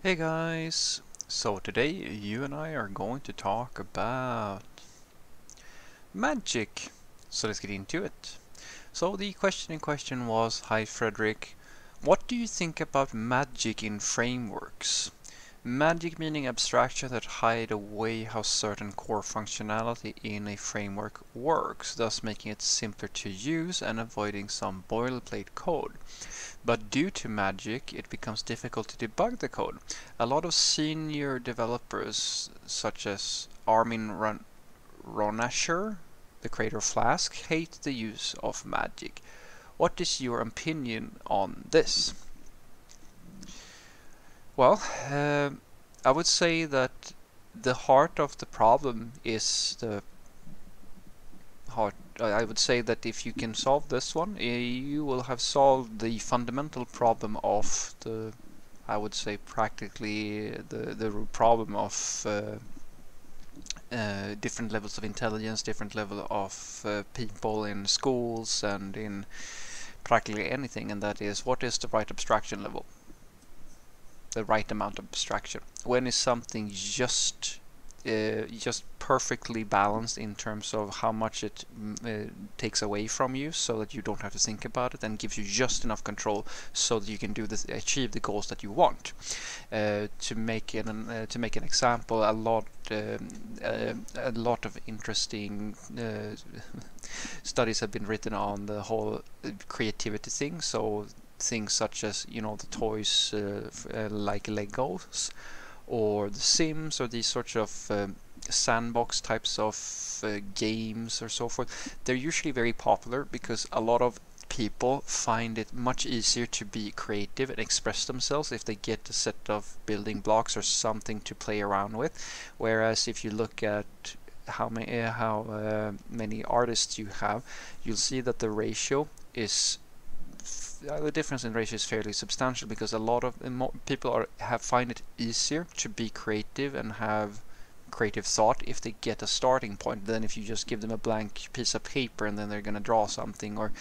Hey guys! So today you and I are going to talk about magic. So let's get into it. So the question in question was, hi Frederick, what do you think about magic in frameworks? Magic meaning abstraction that hide away how certain core functionality in a framework works, thus making it simpler to use and avoiding some boilerplate code. But due to magic, it becomes difficult to debug the code. A lot of senior developers, such as Armin Ronasher, the creator of Flask, hate the use of magic. What is your opinion on this? Well, I would say that the heart of the problem is the heart. I would say that if you can solve this one, you will have solved the fundamental problem of the, I would say practically the root problem of different levels of intelligence, different level of people in schools and in practically anything, and that is, what is the right abstraction level? The right amount of abstraction. When is something just perfectly balanced in terms of how much it takes away from you, so that you don't have to think about it, and gives you just enough control so that you can achieve the goals that you want. To make an example, a lot of interesting studies have been written on the whole creativity thing. So things such as, the toys like Legos or The Sims, or these sorts of sandbox types of games or so forth. They're usually very popular because a lot of people find it much easier to be creative and express themselves if they get a set of building blocks or something to play around with. Whereas if you look at how many artists you have, you'll see that the ratio is the difference in ratio is fairly substantial, because a lot of people find it easier to be creative and have creative thought if they get a starting point than if you just give them a blank piece of paper and then they're going to draw something, or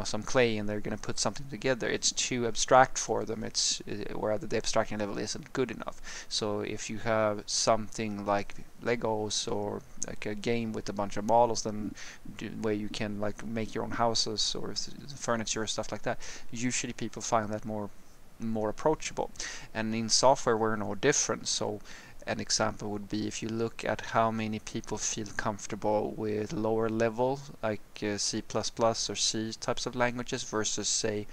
some clay and they're going to put something together. It's too abstract for them. It's where the abstraction level isn't good enough. So if you have something like Legos, or like a game with a bunch of models, then where you can like make your own houses or furniture or stuff like that, usually people find that more approachable. And in software we're no different. So an example would be, if you look at how many people feel comfortable with lower level, like C++ or C types of languages, versus, say,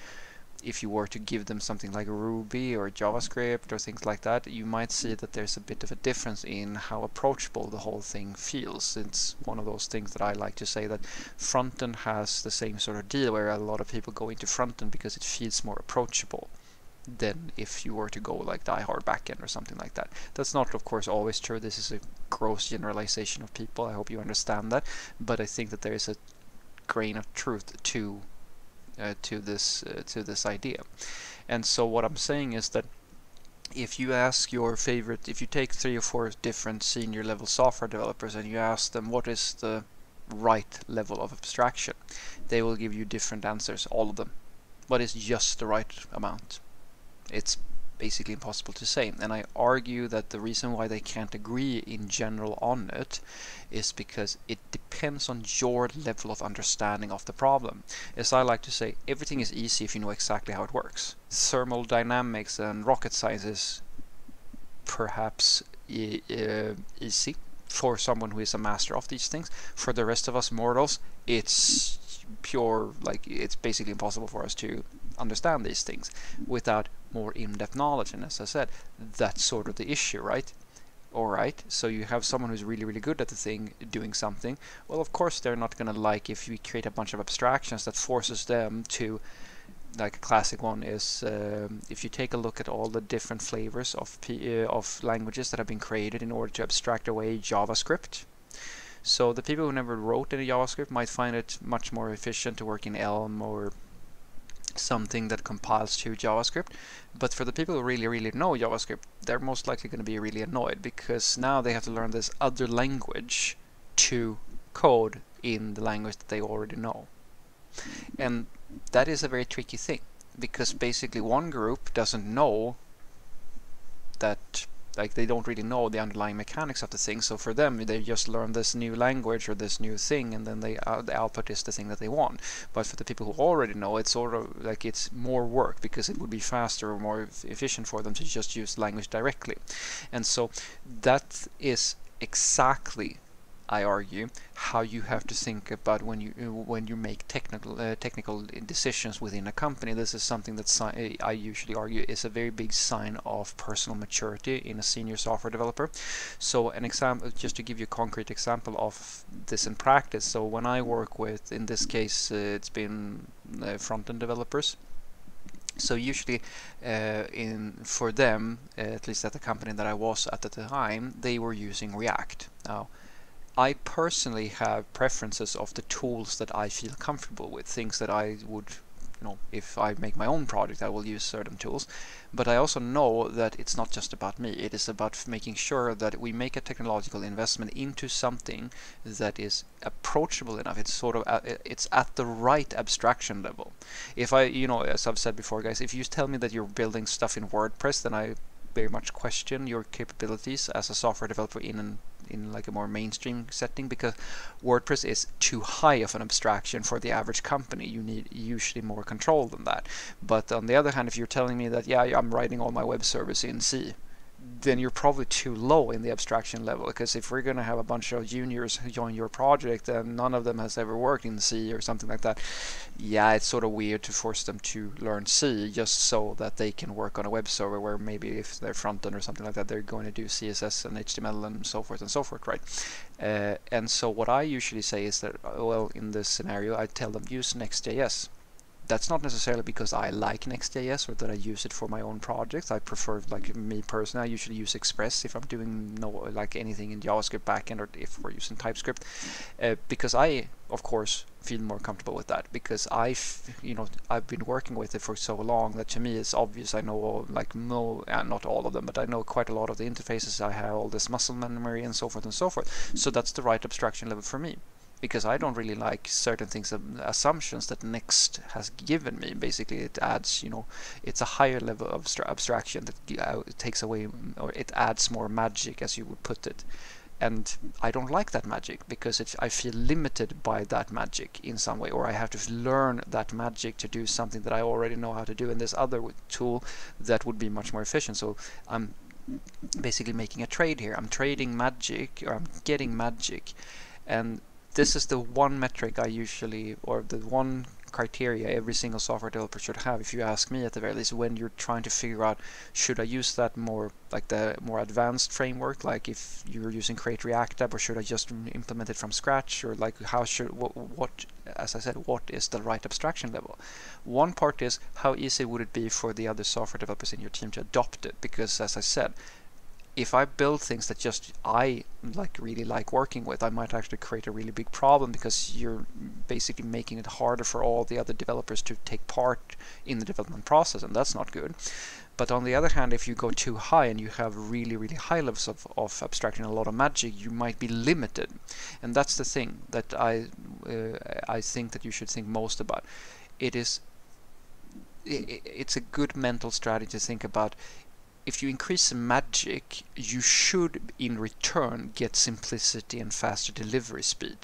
if you were to give them something like Ruby or JavaScript or things like that, you might see that there's a bit of a difference in how approachable the whole thing feels. It's one of those things that I like to say, that frontend has the same sort of deal, where a lot of people go into frontend because it feels more approachable than if you were to go like Die Hard backend or something like that. That's not, of course, always true. This is a gross generalization of people. I hope you understand that. But I think that there is a grain of truth to this idea. And so what I'm saying is that if you take 3 or 4 different senior level software developers and you ask them what is the right level of abstraction, they will give you different answers, all of them. What is just the right amount? It's basically impossible to say. And I argue that the reason why they can't agree in general on it is because it depends on your level of understanding of the problem. As I like to say, everything is easy if you know exactly how it works. Thermodynamics and rocket science is perhaps easy for someone who is a master of these things. For the rest of us mortals, it's it's basically impossible for us to understand these things without more in-depth knowledge. And as I said, that's sort of the issue, right? Alright, so you have someone who's really, really good at the thing, doing something. Well, of course they're not going to like if we create a bunch of abstractions that forces them to, like a classic one is, if you take a look at all the different flavors of languages that have been created in order to abstract away JavaScript. So the people who never wrote any JavaScript might find it much more efficient to work in Elm or something that compiles to JavaScript. But for the people who really, really know JavaScript, they're most likely going to be really annoyed, because now they have to learn this other language to code in the language that they already know. And that is a very tricky thing, because basically one group doesn't know that like they don't really know the underlying mechanics of the thing. So for them, they just learn this new language or this new thing, and then the output is the thing that they want. But for the people who already know, it's sort of like it's more work, because it would be faster or more efficient for them to just use language directly. And so that is exactly, I argue, how you have to think about when you make technical decisions within a company. This is something that I usually argue is a very big sign of personal maturity in a senior software developer. So an example, just to give you a concrete example of this in practice. So when I work with, in this case, it's been front-end developers. So usually for them, at least at the company that I was at the time, they were using React. Now, I personally have preferences of the tools that I feel comfortable with, things that I would, if I make my own project, I will use certain tools. But I also know that it's not just about me. It is about making sure that we make a technological investment into something that is approachable enough. It's sort of it's at the right abstraction level. If I, as I've said before, guys, if you tell me that you're building stuff in WordPress, then I very much question your capabilities as a software developer in like a more mainstream setting, because WordPress is too high of an abstraction for the average company. You need usually more control than that. But on the other hand, if you're telling me that, yeah, I'm writing all my web service in C, then you're probably too low in the abstraction level, because if we're going to have a bunch of juniors who join your project and none of them has ever worked in C or something like that, yeah, it's sort of weird to force them to learn C just so that they can work on a web server where maybe if they're front-end or something like that, they're going to do CSS and HTML and so forth, right? And so what I usually say is that, well, in this scenario, I tell them use Next.js. That's not necessarily because I like Next.js or that I use it for my own projects. I prefer, like me personally, I usually use Express if I'm doing anything in JavaScript backend, or if we're using TypeScript, because I, of course, feel more comfortable with that, because I've been working with it for so long that to me it's obvious. I know not all of them, but I know quite a lot of the interfaces. I have all this muscle memory and so forth and so forth. So that's the right abstraction level for me, because I don't really like certain things, assumptions that Next has given me. Basically, it adds, it's a higher level of abstraction that takes away, or it adds more magic, as you would put it. And I don't like that magic, because I feel limited by that magic in some way, or I have to learn that magic to do something that I already know how to do in this other tool that would be much more efficient. So I'm basically making a trade here. I'm trading magic, or I'm getting magic. And this is the one metric I usually, or the one criteria every single software developer should have, if you ask me, at the very least, when you're trying to figure out, should I use that more, like the more advanced framework, like if you're using Create React App, or should I just implement it from scratch, or like how should, what, as I said, what is the right abstraction level? One part is, how easy would it be for the other software developers in your team to adopt it? Because as I said, if I build things that just I really like working with, I might actually create a really big problem, because you're basically making it harder for all the other developers to take part in the development process, and that's not good. But on the other hand, if you go too high and you have really, really high levels of abstraction and a lot of magic, you might be limited. And that's the thing that I think that you should think most about. It's a good mental strategy to think about. If you increase the magic, you should in return get simplicity and faster delivery speed.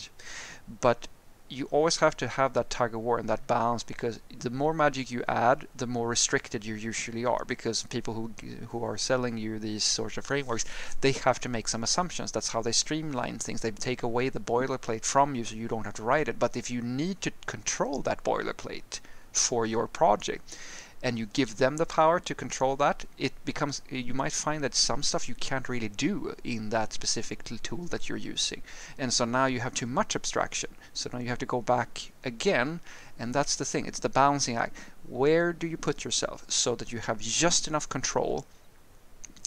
But you always have to have that tug of war and that balance, because the more magic you add, the more restricted you usually are, because people who are selling you these sorts of frameworks, they have to make some assumptions. That's how they streamline things. They take away the boilerplate from you so you don't have to write it. But if you need to control that boilerplate for your project, and you give them the power to control that, it becomes, you might find that some stuff you can't really do in that specific tool that you're using. And so now you have too much abstraction. So now you have to go back again, and that's the thing. It's the balancing act. Where do you put yourself so that you have just enough control,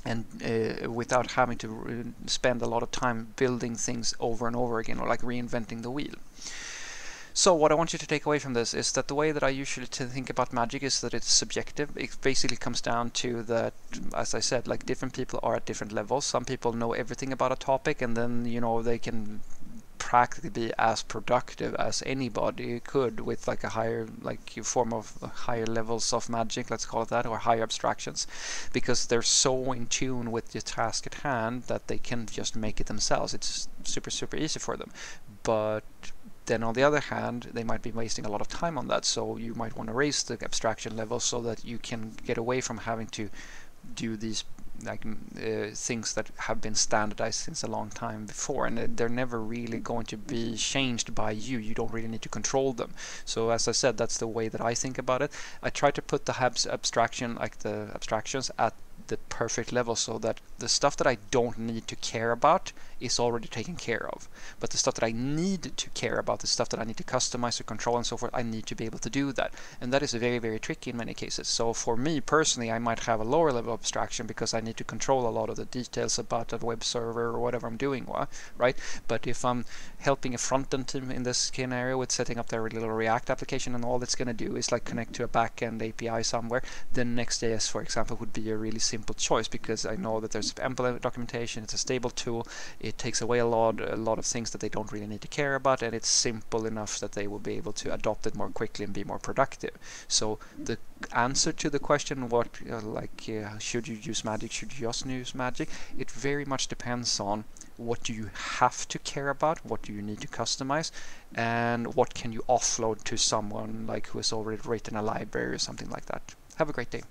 and without having to spend a lot of time building things over and over again, or like reinventing the wheel? So what I want you to take away from this is that the way that I usually think about magic is that it's subjective. It basically comes down to that, as I said, like different people are at different levels. Some people know everything about a topic, and then they can practically be as productive as anybody could with like a higher form of higher levels of magic, let's call it that, or higher abstractions, because they're so in tune with the task at hand that they can just make it themselves. It's super easy for them. But then on the other hand, they might be wasting a lot of time on that, so you might want to raise the abstraction level so that you can get away from having to do these things that have been standardized since a long time before, and they're never really going to be changed by you. You don't really need to control them. So as I said, that's the way that I think about it. I try to put the abstraction, like the abstractions, at the perfect level so that the stuff that I don't need to care about is already taken care of. But the stuff that I need to care about, the stuff that I need to customize or control and so forth, I need to be able to do that. And that is very tricky in many cases. So for me personally, I might have a lower level of abstraction because I need to control a lot of the details about a web server or whatever I'm doing, right? But if I'm helping a front-end team in this scenario with setting up their little React application, and all it's going to do is like connect to a backend API somewhere, then Next.js, for example, would be a really simple choice, because I know that there's ample documentation, it's a stable tool, it takes away a lot of things that they don't really need to care about, and it's simple enough that they will be able to adopt it more quickly and be more productive. So the answer to the question, should you use magic, should you just use magic, it very much depends on what do you have to care about, what do you need to customize, and what can you offload to someone like who has already written a library or something like that. Have a great day.